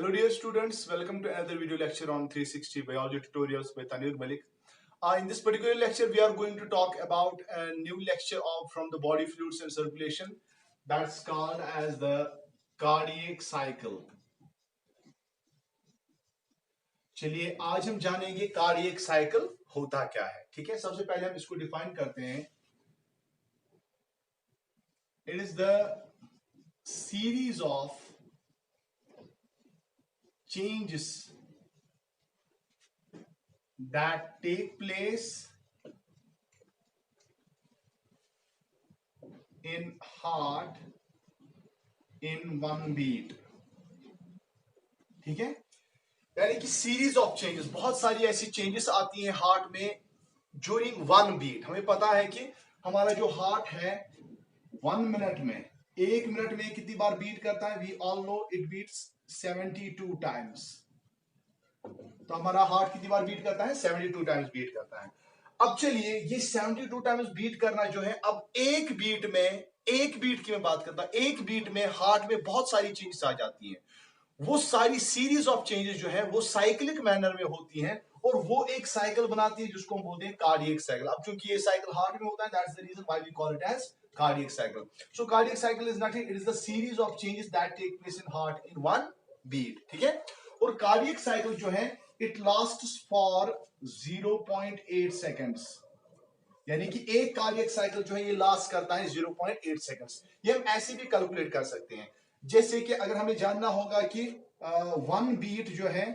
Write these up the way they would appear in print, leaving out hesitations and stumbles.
Hello dear students, welcome to another video lecture on 360 biology tutorials by Tanir Malik. In this particular lecture we are going to talk about a new lecture from the body fluids and circulation that's called as the cardiac cycle. चलिए आज हम जानेंगे cardiac cycle होता क्या है। ठीक है, सबसे पहले हम इसको डिफाइन करते हैं। It is the series of changes that take place in heart in one beat। ठीक है, यानी कि सीरीज ऑफ चेंजेस, बहुत सारी ऐसी चेंजेस आती हैं हार्ट में ड्यूरिंग वन बीट। हमें पता है कि हमारा जो हार्ट है 1 मिनट में, 1 मिनट में कितनी बार बीट करता है? We all know it beats 72 times. तो हमारा हार्ट कितनी बार बीट करता है? 72 टाइम्स बीट करता है। अब चलिए ये 72 टाइम्स बीट करना जो है, अब एक बीट की मैं बात करता हूं, एक बीट में हार्ट में बहुत सारी चेंजेस आ जाती हैं। वो सारी सीरीज ऑफ चेंजेस जो है वो साइक्लिक मैनर में होती हैं और वो एक साइकिल बनाती है जिसको हम बोलते हैं कार्डियक साइकिल। अब चूंकि ये साइकिल हार्ट में होता है, that's the reason why we call it as cardiac cycle. So cardiac cycle is nothing, it is the series of changes that take place in heart in one beat. ठीक है, और cardiac cycle जो है it lasts for 0.8 seconds, यानी कि एक cardiac cycle जो है ये लास्ट करता है 0.8 सेकंड्स। ये हम ऐसे भी कैलकुलेट कर सकते हैं, जैसे कि अगर हमें जानना होगा कि 1 बीट जो है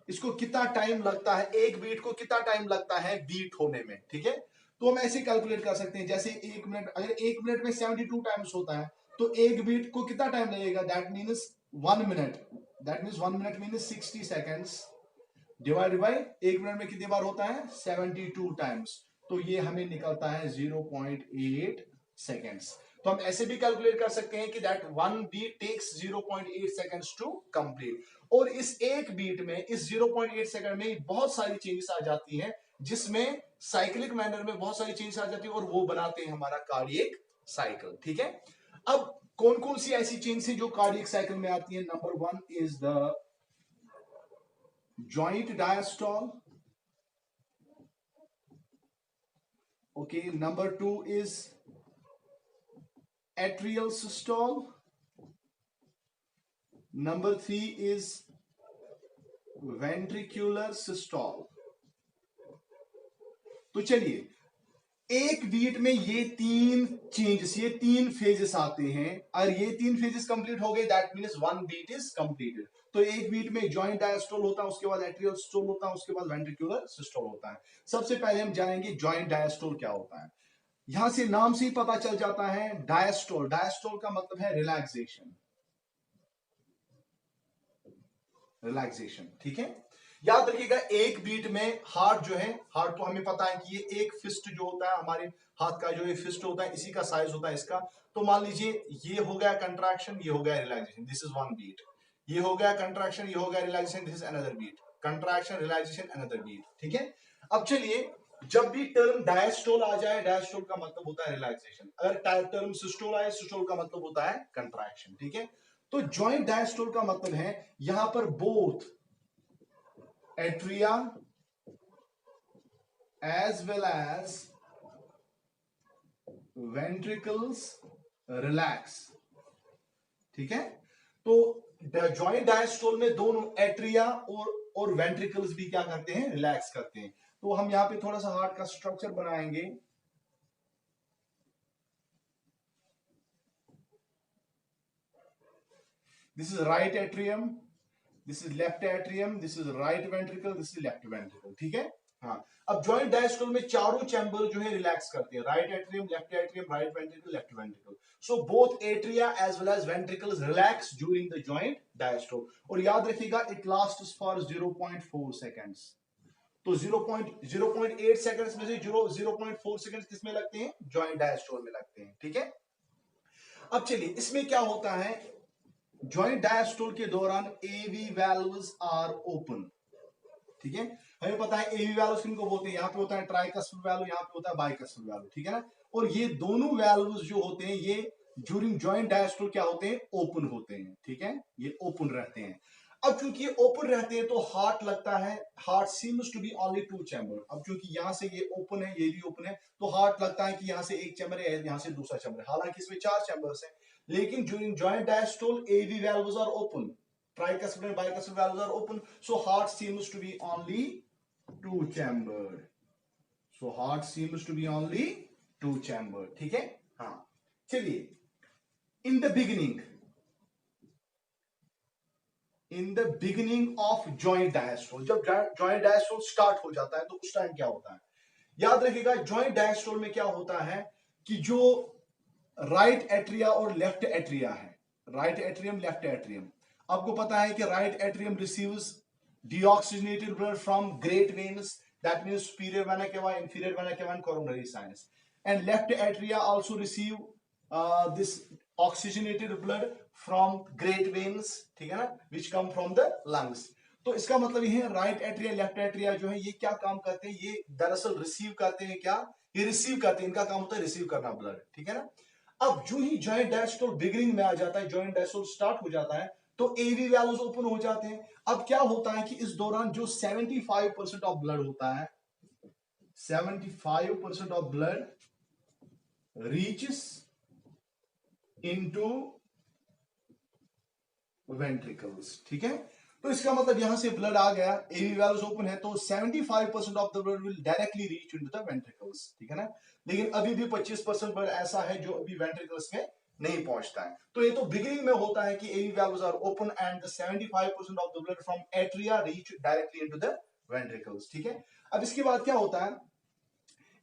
इसको कितना टाइम लगता है, एक बीट को कितना टाइम लगता है बीट होने में। ठीक है, तो हम ऐसे कैलकुलेट कर सकते हैं, जैसे 1 मिनट, अगर 1 मिनट में 72 टाइम्स होता है तो एक बीट को कितना टाइम लगेगा? That means 1 minute, that means 1 minute means 60 seconds divided by 1 minute में कितनी बार होता है? 72 टाइम्स। तो ये हमें निकलता है 0.8 सेकंड्स। तो हम ऐसे भी कैलकुलेट कर सकते हैं कि that 1 beat takes 0.8 seconds to complete. और इस एक बीट में, इस 0.8 सेकंड में बहुत सारी चेंजेस आ जाती हैं, जिसमें साइक्लिक मैनर में बहुत सारी चेंजेस आ जाती है और वो बनाते हैं हमारा कार्डियक साइकिल। ठीक है, अब कौन कौन सी ऐसी चेंजेस हैं जो कार्डियक साइकिल में आती है? Number 1 is the joint diastole. Okay, number 2 is atrial systole. Number 3 is ventricular systole. तो चलिए एक बीट में ये तीन चेंजेस, ये तीन फेजेस आते हैं, और ये तीन फेजेस कंप्लीट हो गए, that means 1 beat is completed. तो एक बीट में जॉइंट डायस्टोल होता है, उसके बाद एट्रियल सिस्टोल होता है, उसके बाद वेंट्रिकुलर सिस्टोल होता है। सबसे पहले हम जानेंगे जॉइंट डायस्टोल क्या होता है। यहां से नाम से ही पता चल जाता है, डायस्टोल, डायस्टोल का मतलब है रिलैक्सेशन, रिलैक्सेशन। ठीक है, याद रखिएगा एक बीट में हार्ट जो है, हार्ट तो हमें पता है कि ये एक फिस्ट जो होता है, हमारे हाथ का जो ये फिस्ट होता है इसी का साइज होता है इसका। तो मान लीजिए ये हो गया कंट्रैक्शन, ये हो गया रिलैक्सेशन, दिस इज 1 बीट। ये हो गया कंट्रैक्शन, ये हो गया relaxation, this is another beat. Contraction, relaxation, another beat. ठीक है, अब चलिए जब भी टर्म डायस्टोल आ जाए, डायस्टोल का मतलब होता है रिलैक्सेशन। अगर टर्म सिस्टोल आए, सिस्टोल का मतलब होता है कंट्रैक्शन। ठीक है, तो जॉइंट डायस्टोल का मतलब है यहां पर both atria as well as ventricles relax। ठीक है, तो जॉइंट डायस्टोल में दोनों एट्रिया और वेंट्रिकल्स भी क्या करते हैं? रिलैक्स करते हैं। तो हम यहां पे थोड़ा सा हार्ट का स्ट्रक्चर बनाएंगे। This is right atrium, this is left atrium, this is right ventricle, this is left ventricle. ठीक है, हाँ। अब जॉइंट डायस्टोल में चारों चैम्बर जो है रिलैक्स करते हैं, right atrium, left atrium, right ventricle, left ventricle. So both atria as well as ventricles relax during the joint diastole. और याद रखिएगा इट लास्ट्स फॉर 0.4 सेकंड्स। तो 0.8 सेकंड्स में से 0.4 सेकंड्स किसमें लगते हैं? जॉइंट डायस्टोल में लगते हैं। ठीक है, अब चलिए इसमें क्या होता है, जॉइंट डायस्टोल के दौरान एवी वैल्व्स आर ओपन। ठीक है, हमें पता है एवी वैल्व्स किनको बोलते हैं, यहाँ पे होता है ट्राइकस्पल वैल्व, यहाँ पे होता है बाइकस्पल वैल्व। ठीक है ना, और ये दोनों वैल्व्स जो होते हैं ये ड्यूरिंग जॉइंट डायस्टोल क्या होते हैं, ओपन होते हैं, ठीक है, ये ओपन रहते हैं। अब क्योंकि ये ओपन रहते हैं तो हार्ट लगता है, heart seems to be only two chamber. अब क्योंकि यहां से ये ओपन है, ये भी ओपन है, तो हार्ट लगता है कि यहां से एक चैम्बर है, यहां से दूसरा चैम्बर है, हालांकि इसमें 4 चैम्बर्स हैं। लेकिन during joint diastole AV valves are open, tricuspid and bicuspid valves are open, so heart seems to be only two chambered, so heart seems to be only two chambered, ठीक है। हाँ, चलिए, in the beginning, in the beginning of joint diastole, जब joint diastole start हो जाता है तो उस टाइम क्या होता है, याद रखिएगा जॉइंट डायस्टोल में क्या होता है कि जो राइट एट्रिया और लेफ्ट एट्रिया है, राइट एट्रियम लेफ्ट एट्रियम, आपको पता है कि right atrium receives deoxygenated blood from great veins, that means superior vena cava, inferior vena cava and coronary sinus, and left atria also receive this oxygenated blood from great veins, ठीक है ना, which come from the lungs। तो इसका मतलब ये है right atria left atria जो है ये क्या काम करते हैं, ये दरअसल रिसीव करते हैं, क्या ये रिसीव करते हैं, इनका काम होता है रिसीव करना ब्लड, ठीक है ना। अब जो ही जॉइंट डायस्टोल बिगिनिंग में आ जाता है, जॉइंट डायस्टोल स्टार्ट हो जाता है तो एवी वैल्यूज ओपन हो जाते हैं। अब क्या होता है कि इस दौरान जो 75% ऑफ ब्लड होता है, 75% of blood reaches into ventricles, ठीक है। तो इसका मतलब यहां से ब्लड आ गया, एवी वैल्यूज ओपन है, तो 75% of the blood will directly reach into the ventricles, ठीक है ना। लेकिन अभी भी 25% ब्लड ऐसा है जो अभी वेंट्रिकल्स में नहीं पहुंचता है। तो ये तो बिगिनिंग में होता है कि AV values are open and the 75% of the blood from atria reach directly into the ventricles, ठीक है। अब इसके बाद क्या होता है,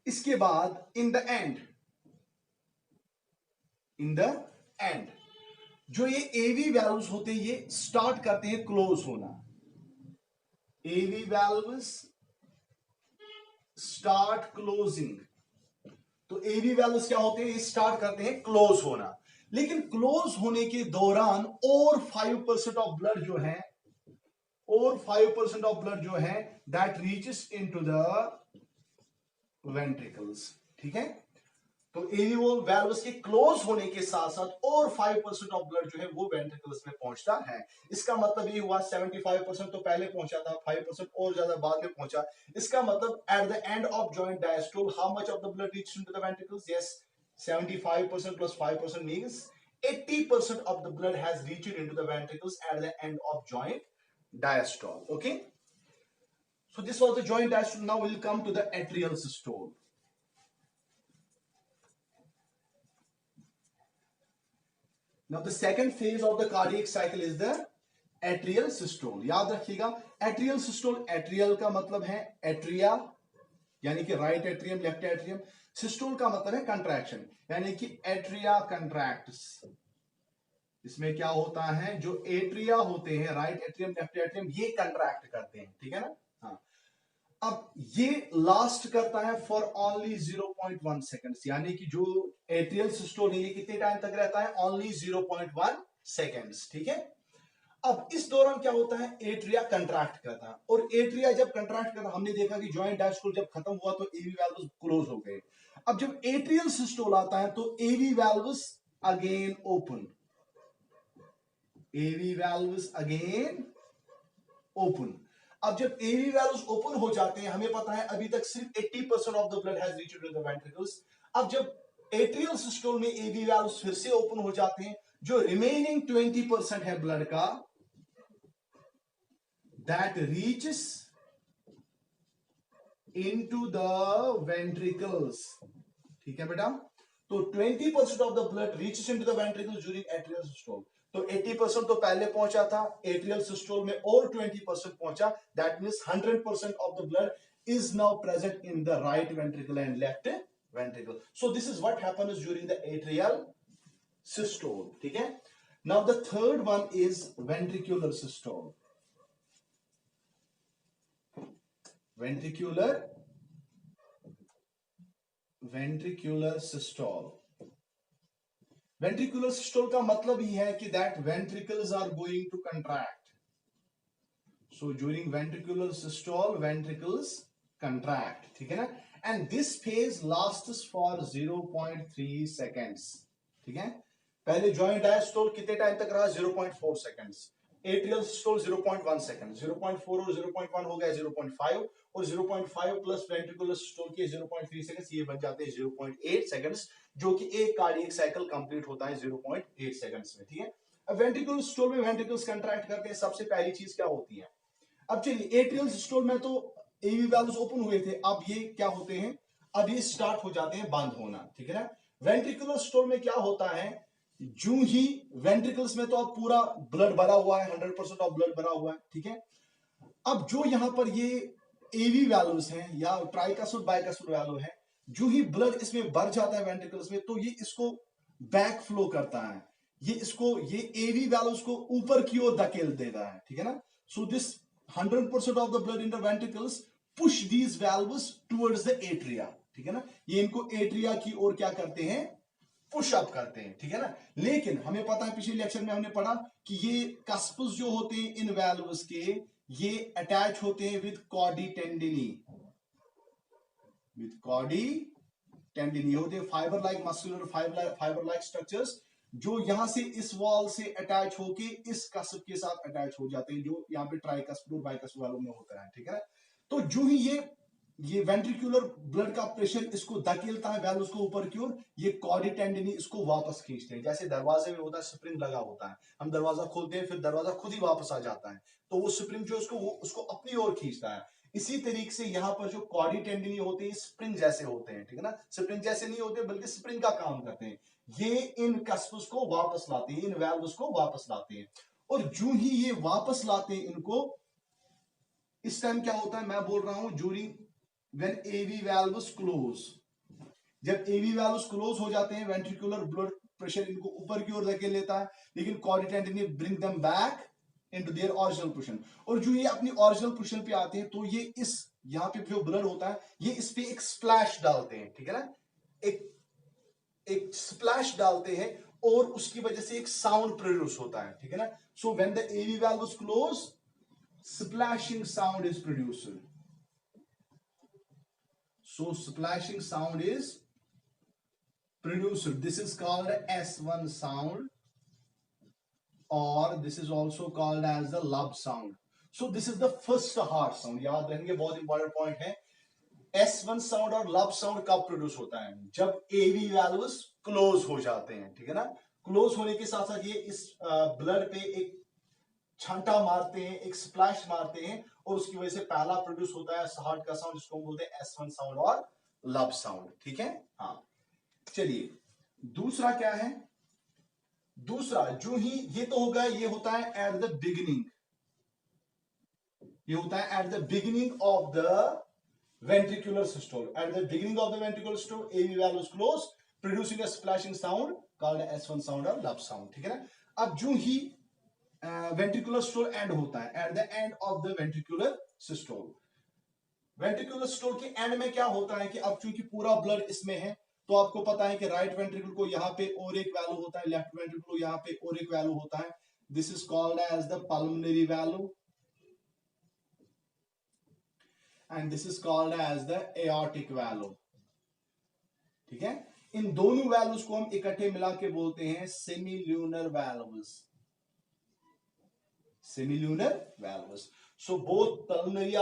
इसके बाद in the end, in the end जो ये एवी वैल्व्स होते हैं ये स्टार्ट करते हैं क्लोज होना, एवी वैल्व्स स्टार्ट क्लोजिंग। तो एवी वैल्व्स क्या होते हैं, ये स्टार्ट करते हैं क्लोज होना, लेकिन क्लोज होने के दौरान और 5% ऑफ ब्लड जो है, और 5% ऑफ ब्लड जो है that reaches into the ventricles, ठीक है। तो एवी वैल्व्स के क्लोज होने के साथ साथ और 5% ऑफ ब्लड जो है वो वेंट्रिकल्स में पहुंचता है। इसका मतलब ये हुआ 75% तो पहले पहुंचा था, 5% और ज्यादा बाद में पहुंचा। इसका मतलब at the end of joint diastole how much of the blood reached into the ventricles, yes 75% plus 5% means 80% of the blood has reached into the ventricles at the end of joint diastole, okay। So this was the joint diastole. Now we'll come to the atrial systole. Now the second phase of the cardiac cycle is the atrial systole. याद रखिएगा atrial systole, atrial का मतलब है atria यानी कि right atrium left atrium, systole का मतलब है कंट्रैक्शन यानी कि एट्रिया कंट्रैक्ट्स। इसमें क्या होता है, जो एट्रिया होते हैं राइट एट्रियम लेफ्ट एट्रियम ये कंट्रैक्ट करते हैं, ठीक है ना। हाँ, अब ये लास्ट करता है फॉर ओनली 0.1 सेकेंड्स, यानी कि जो एट्रियल सिस्टोल है ये कितने टाइम तक रहता है, ओनली 0.1 सेकेंड्स, ठीक है। अब इस दौरान क्या होता है, एट्रिया कंट्रैक्ट करता है, और एट्रिया जब कंट्रैक्ट करता, हमने देखा कि जॉइंट डायस्टोल जब खत्म हुआ तो एवी वैल्व्स क्लोज हो गए। अब जब एट्रियल सिस्टोल आता है तो एवी वैल्व्स अगेन ओपन, एवी वैल्व्स अगेन ओपन। अब जब एवी वैल्व्स ओपन हो जाते हैं, हमें पता है अभी तक सिर्फ 80% of the blood has reached to the ventricles. अब जब एट्रियल सिस्टोल में एवी वैल्व्स फिर से ओपन हो जाते हैं, जो रिमेनिंग 20% है ब्लड का that reaches into the ventricles, ठीक है बेटा। तो 20% of the blood reaches into the ventricles during atrial systole. तो 80% तो पहले पहुंचा था एट्रियल सिस्टोल में, और 20% पहुंचा, that means 100% of the blood is now present in the right ventricle and left ventricle. So this is what happens during the atrial systole, ठीक है। Now the third one is ventricular systole. ventricular systole. Ventricular systole का मतलब ही है कि that ventricles are going to contract. So during ventricular systole, ventricles contract, ठीक है ना। And this phase lasts for 0.3 seconds, ठीक है। पहले जॉइंट डायस्टोल कितने टाइम तक रहा? 0.4 सेकंड्स। Atrial systole 0.1 second. 0.4 और 0.1 हो गया 0.5, और 0.5 प्लस वेंट्रिकुलर सिस्टोल के 0.3 सेकंड्स, ये बन जाते हैं 0.8 सेकंड्स, जो कि एक कार्डियक साइकिल कंप्लीट होता है 0.8 सेकंड्स में। ठीक है, अब वेंट्रिकुलर सिस्टोल में वेंट्रिकल्स कंट्रैक्ट करते हैं, सबसे पहली चीज क्या होती है? अब चलिए, एट्रियल सिस्टोल में तो एवी वैल्व्स ओपन हुए थे, अब ये क्या होते हैं? अब ये स्टार्ट हो जाते हैं बंद होना। ठीक है ना? वेंट्रिकुलर सिस्टोल में क्या होता है? जो ही वेंट्रिकल्स में तो अब पूरा ब्लड भरा हुआ है, 100% ऑफ ब्लड भरा हुआ है। ठीक है, अब जो यहां पर ये एवी वैल्यूज हैं या ट्राइकासुड बाइकासुड वैल्यू है, जो ही ब्लड इसमें भर जाता है वेंट्रिकल्स में, तो ये इसको बैक फ्लो करता है, ये एवी वैल्यूज को ऊपर की ओर धकेल देता है। ठीक है ना? So this 100% of the blood in the ventricles push these valves towards the atria. ठीक है ना? ये इनको एट्रिया की ओर क्या करते हैं? पुश अप करते हैं। ठीक है ना? लेकिन हमें पता है, पिछले लेक्चर में हमने पढ़ा कि ये कस्प्स जो होते हैं इन वैल्व्स के, ये अटैच होते हैं विद कॉडी टेंडिनी। विद कॉडी टेंडिनी होते हैं fibre like muscular fibre like structures, जो यहां से इस वॉल से अटैच होके इस कस्प के साथ अटैच हो जाते हैं, जो यहाँ पे ट्राइकस्प और बाइकस्प वालों में होता है। ठीक है ना? तो जो ही ये वेंट्रिकुलर ब्लड का प्रेशर इसको धकेलता है वैल्व्स को ऊपर की ओर, ये कॉडी टेंडिनी इसको वापस खींचते हैं, जैसे दरवाजे में होता है, स्प्रिंग लगा होता है, हम दरवाजा खोलते हैं, फिर दरवाजा खुद ही वापस आ जाता है, तो वो स्प्रिंग जो उसको अपनी ओर खींचता है। इसी तरीके से यहाँ पर जो कॉडी टेंडिनी होते हैं, स्प्रिंग जैसे होते हैं। ठीक है ना? स्प्रिंग जैसे नहीं होते, बल्कि स्प्रिंग का काम करते हैं, ये इन कस्प्स को वापस लाते हैं, इन वैल्व्स को वापस लाते हैं। और जो ही ये वापस लाते हैं इनको, इस टाइम क्या होता है? मैं बोल रहा हूं during when AV valves close, जब एवी वैल्व्स क्लोज हो जाते हैं, वेंट्रिकुलर ब्लड प्रेशर इनको ऊपर की ओर धकेल लेता है, लेकिन कॉडी tendineae bring them back into their original position. और जो ये अपनी ओरिजिनल पोजीशन पे आते हैं, तो ये इस यहाँ पे जो ब्लड होता है, ये इस पे एक स्प्लैश डालते हैं। ठीक है ना? एक एक स्प्लैश डालते हैं, और उसकी वजह से एक साउंड प्रोड्यूस होता है। ठीक है ना? So when the AV valve is close, splashing sound is produced. So splashing sound is produced. This is called S1 sound, or this is also called as the lub sound. So this is the first heart sound. याद रखेंगे, बहुत important point है। S1 sound और लब sound कब produce होता है? जब एवी वैल्व्स क्लोज हो जाते हैं। ठीक है ना? क्लोज होने के साथ साथ ये इस ब्लड पे एक छांटा मारते हैं, एक स्प्लैश मारते हैं, और उसकी वजह से पहला प्रोड्यूस होता है हार्ट का साउंड, जिसको हम बोलते हैं S1 साउंड और लब साउंड। ठीक है? हाँ, चलिए दूसरा क्या है? दूसरा जो ही, ये तो होगा, ये होता है एट द बिगिनिंग, ये होता है at the beginning of the ventricular systole. At the beginning of the ventricular systole, AV valve is closed, producing a splashing sound called S1 sound or lub sound. ठीक है ना? अब जो ही ventricular systole end होता है, at the end of the ventricular systole, ventricular systole के and में क्या होता है कि अब चूंकि पूरा ब्लड इसमें है, तो आपको पता है कि राइट वेंट्रिकल को यहाँ पे और एक वैल्यू होता है, लेफ्ट वेंट्रिकल को यहाँ पे और एक वैल्यू होता है। This is called as the pulmonary valve, and this is called as the aortic valve. ठीक है? इन दोनों वैल्यूज को हम इकट्ठे मिला के बोलते हैं semilunar valves. Semilunar valves. So both pulmonary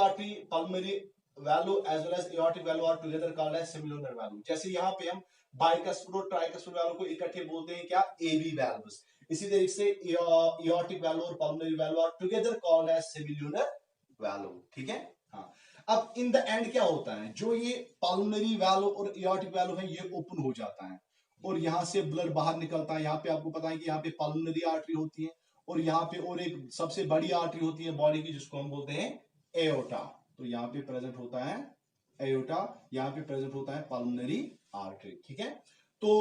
valve as well as aortic valve are together called as semilunar valve. जैसे यहाँ पे हम बाइकस्पुल और ट्राइकस्पुल वैल्व को इकट्ठे बोलते हैं क्या? एवी वैल्व्स। इसी तरीके से aortic valve और pulmonary valve are together called as semilunar valve. ठीक है? हाँ, अब इन द एंड क्या होता है? जो ये पल्मोनरी वैल्व और एओर्टिक वैल्व है, ये ओपन हो जाता है, और यहां से ब्लड बाहर निकलता है। यहाँ पे आपको पता है कि यहाँ पे पल्मोनरी आर्टरी होती है, और यहाँ पे और एक सबसे बड़ी आर्टरी होती है बॉडी की, जिसको हम बोलते हैं एओर्टा। तो यहाँ पे प्रेजेंट होता है एओर्टा, यहाँ पे प्रेजेंट होता है पल्मोनरी आर्टरी। ठीक है? तो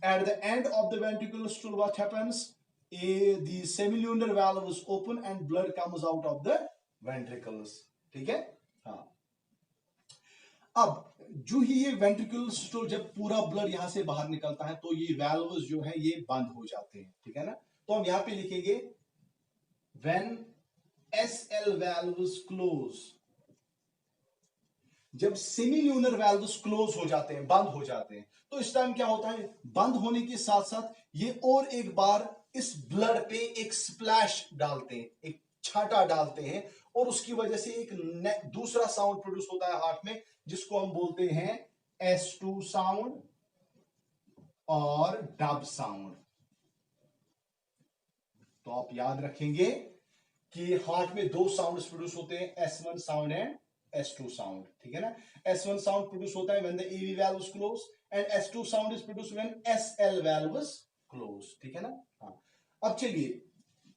at the end of the ventricular stool what happens? the semilunar valve is open and blood comes out of the ventricles. ठीक है? हाँ, अब जो ही ये वेंट्रिकुलर सिस्टोल, जब पूरा ब्लड यहां से बाहर निकलता है, तो ये वैल्व्स जो है ये बंद हो जाते हैं। ठीक है ना? तो हम यहां पे लिखेंगे when SL valve is closed, जब सेमील्यूनर वाल्व्स क्लोज हो जाते हैं, बंद हो जाते हैं, तो इस टाइम क्या होता है, बंद होने के साथ साथ ये और एक बार इस ब्लड पे एक स्प्लैश डालते हैं, एक छांटा डालते हैं, और उसकी वजह से एक दूसरा साउंड प्रोड्यूस होता है हार्ट में, जिसको हम बोलते हैं S2 साउंड और डब साउंड। तो आप याद रखेंगे कि हार्ट में दो साउंड प्रोड्यूस होते हैं, S1 sound and S2 sound, ठीक है ना। S1 साउंड प्रोड्यूस होता है when the AV valve is closed and S2 sound is produce when SL valve is closed, ठीक है ना। हाँ, अब चलिए,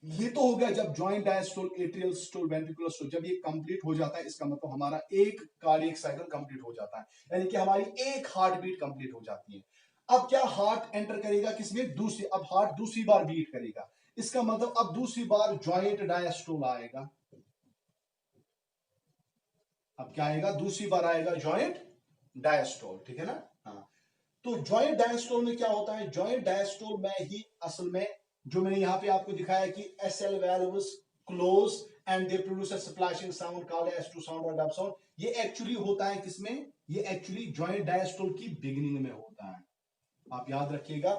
ये तो हो गया जब joint diastole, atrial systole, ventricular systole, जब ये कंप्लीट हो जाता है, इसका मतलब हमारा एक कार्डियक साइकिल कंप्लीट हो जाता है, यानी कि हमारी एक हार्ट बीट कंप्लीट हो जाती है। अब क्या हार्ट एंटर करेगा किसमें, दूसरी, अब हार्ट दूसरी बार बीट करेगा, इसका मतलब अब दूसरी बार जॉइंट डायस्टोल आएगा। अब क्या आएगा, दूसरी बार आएगा जॉइंट डायस्टोल, ठीक है ना। हाँ, तो जॉइंट डायस्टोल में क्या होता है, जॉइंट डायस्टोल में ही असल में जो मैंने यहां पे आपको दिखाया कि SL valves close and they produce a splashing sound called S2 sound और डब साउंड, ये एक्चुअली होता है किसमें, ये एक्चुअली जॉइंट डायस्टोल की बिगिनिंग में होता है। आप याद रखिएगा,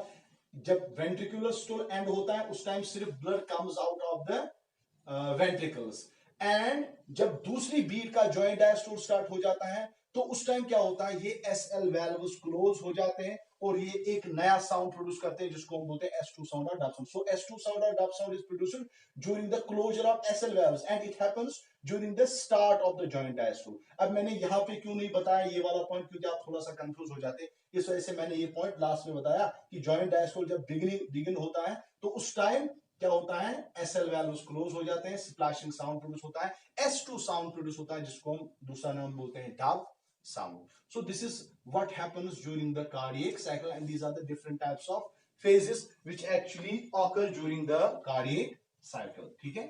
जब वेंट्रिकुलर सिस्टोल एंड होता है उस टाइम सिर्फ blood comes out of the ventricles, and जब दूसरी बीट का जॉइंट डायस्टोल स्टार्ट हो जाता है तो उस टाइम क्या होता है, ये SL valves क्लोज हो जाते हैं और ये एक नया साउंड प्रोड्यूस करते हैं जिसको हम बोलते हैं S2 साउंड और dub sound. So S2 sound और dub sound is produced during the closure of SL valves and it happens during the start of the joint diastole. अब मैंने यहाँ पे क्यों नहीं बताया ये वाला पॉइंट, क्योंकि आप थोड़ा सा कंफ्यूज हो जाते हैं, इस वजह से मैंने ये पॉइंट लास्ट में बताया कि जॉइंट डायस्टोल जब बिगिन होता है तो उस टाइम क्या होता है, SL वैल्यूज क्लोज हो जाते हैं, स्प्लैशिंग साउंड प्रोड्यूस होता है, S2 साउंड प्रोड्यूस होता है जिसको हम दूसरा नाम बोलते हैं dub sound. So this is what happens during the cardiac cycle, and these are the different types of phases which actually occur during the cardiac cycle, ठीक है।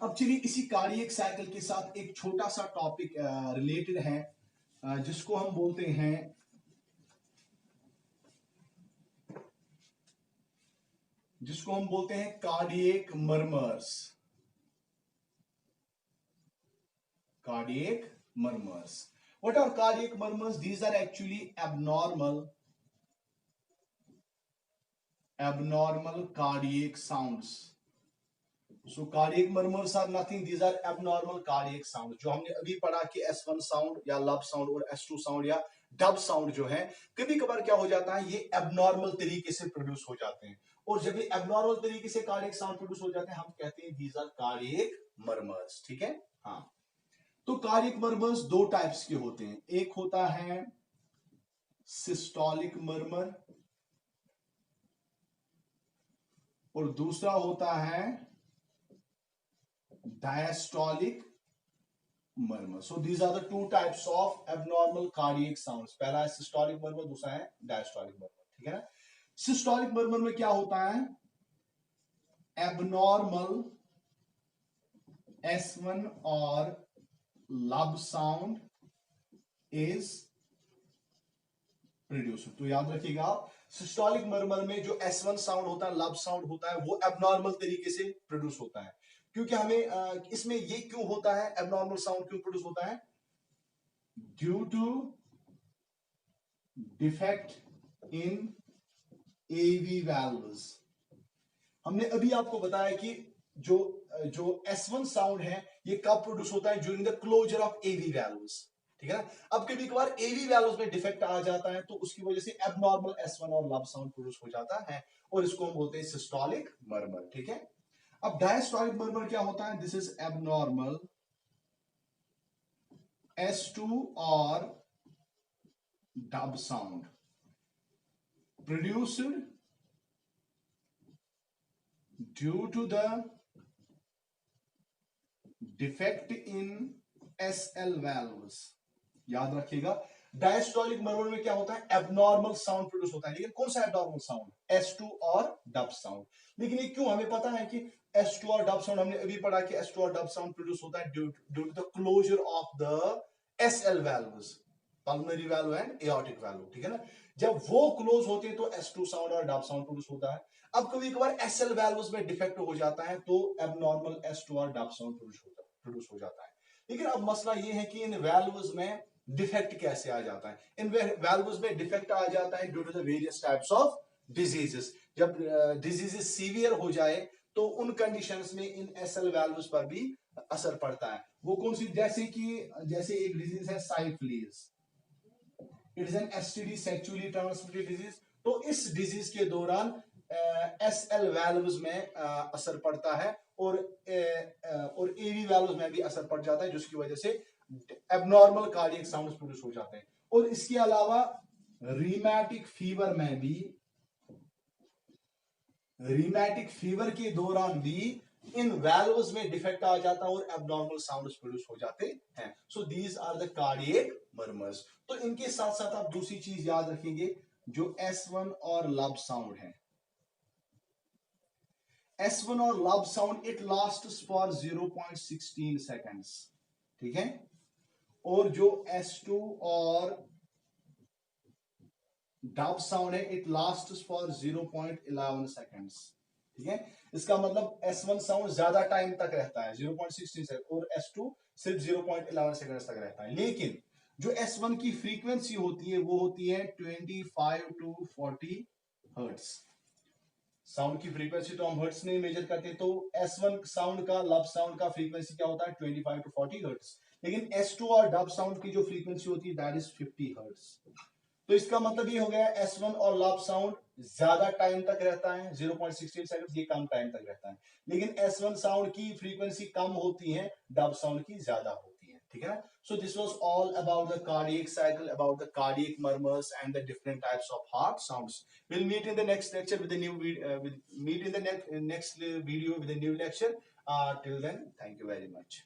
अब चलिए इसी कार्डियक साइकिल के साथ एक छोटा सा टॉपिक रिलेटेड है, जिसको हम बोलते हैं cardiac murmurs. Cardiac murmurs. What are cardiac murmurs? These are actually abnormal cardiac sounds. So cardiac murmurs are nothing, these are abnormal cardiac sounds. जो हमने अभी पढ़ा कि S1 साउंड या लब साउंड और S2 साउंड या डब साउंड जो है, कभी कभार क्या हो जाता है, ये एबनॉर्मल तरीके से प्रोड्यूस हो जाते हैं, और जब ये एबनॉर्मल तरीके से कार्डियक साउंड प्रोड्यूस हो जाते हैं हम कहते हैं दीज आर कार्डियक मर्मर्स, ठीक है। हाँ, तो कार्डियक मर्मर्स दो टाइप्स के होते हैं, एक होता है सिस्टोलिक मर्मर और दूसरा होता है diastolic murmur. So these are the two types of abnormal cardiac sounds, पहला है सिस्टोलिक मर्मर, दूसरा है डायस्टोलिक मर्मर, ठीक है ना। सिस्टोलिक मर्मर में क्या होता है, एबनॉर्मल S1 और लब साउंड इज प्रोड्यूसर। तो याद रखिएगा आप, सिस्टोलिक मर्मर में जो S1 साउंड होता है, लब साउंड होता है, वो एबनॉर्मल तरीके से प्रोड्यूस होता है। क्योंकि हमें इसमें ये क्यों होता है, एबनॉर्मल साउंड क्यों प्रोड्यूस होता है, due to defect in AV valves। हमने अभी आपको बताया कि जो S1 साउंड है ये कब प्रोड्यूस होता है, during the closure of AV valves, ठीक है ना। अब कभी कभार AV valves में डिफेक्ट आ जाता है तो उसकी वजह से एबनॉर्मल S1 और लब साउंड प्रोड्यूस हो जाता है, और इसको हम बोलते हैं सिस्टोलिक मर्मर, ठीक है। अब डायस्टोलिक मर्मर क्या होता है, दिस इज एबनॉर्मल S2 और dub sound produced due to the defect in SL valves। याद रखिएगा, डायस्टोलिक मर्मर में क्या होता है, एबनॉर्मल साउंड प्रोड्यूस होता है, लेकिन कौन सा एबनॉर्मल साउंड, S2 और डब साउंड। लेकिन ये क्यों, हमें पता है कि S2 और डब साउंड, हमने अभी पढ़ा कि S2 और डब साउंड प्रोड्यूस होता है due to the closure of the SL valves, pulmonary valve and aortic valve, ठीक है ना। जब वो क्लोज होते हैं तो S2 साउंड और डब साउंड प्रोड्यूस होता है। अब कभी कभार SL valves में डिफेक्ट हो जाता है तो एबनॉर्मल S2 और डब साउंड प्रोड्यूस हो जाता है। लेकिन अब मसला ये है कि इन वैल्व्स में डिफेक्ट कैसे आ जाता है। इन वैल्व्स में डिफेक्ट आ जाता है due to the various types of diseases. जब डिजीजेस सीवियर हो जाए तो उन कंडीशंस में इन एसएल वैल्व्स पर भी असर पड़ता है। वो कौन सी, जैसे एक डिजीज है syphilis, it is an STD, sexually transmitted disease. तो इस डिजीज के दौरान एसएल वैल्व्स में असर पड़ता है और एवी वैल्व्स में भी असर पड़ जाता है, जिसकी वजह से एबनॉर्मल कार्डियक साउंड्स प्रोड्यूस हो जाते हैं। और इसके अलावा रीमैटिक फीवर के दौरान भी इन वैल्व्स में डिफेक्ट आ जाता है और एबनॉर्मल साउंड्स प्रोड्यूस हो जाते हैं। So these are the cardiac murmurs. तो इनके साथ साथ आप दूसरी चीज याद रखेंगे, जो S1 और लब साउंड है। S1 और लब sound it lasts for 0.16 seconds, ठीक है। और जो S2 और डब साउंड है इट लास्ट्स फॉर 0.11 सेकेंड्स, ठीक है। इसका मतलब S1 साउंड ज्यादा टाइम तक रहता है 0.16 सेकंड, और S2 सिर्फ 0.11 सेकंड तक रहता है। लेकिन जो S1 की फ्रीक्वेंसी होती है वो होती है 25 to 40 हर्ट्ज। साउंड की फ्रीक्वेंसी तो हम हर्ट्ज में मेजर करते हैं, तो S1 साउंड का, लब साउंड का फ्रीक्वेंसी क्या होता है 25 to 40 हर्ट्ज। लेकिन S2 और डब साउंड की जो फ्रीक्वेंसी होती है दैट इज 50 हर्ट्ज। तो इसका मतलब ये हो गया S1 और लब साउंड ज्यादा टाइम तक रहता है 0.16 सेकंड, ये कम टाइम तक रहता है। लेकिन S1 साउंड की फ्रीक्वेंसी कम होती है, डब साउंड की ज्यादा होती है, ठीक है ना। So this was all about the cardiac cycle, about the cardiac murmurs and the different types of heart sounds. We'll meet in the next lecture with a new meet in the next video with a new lecture. Till then, thank you very much.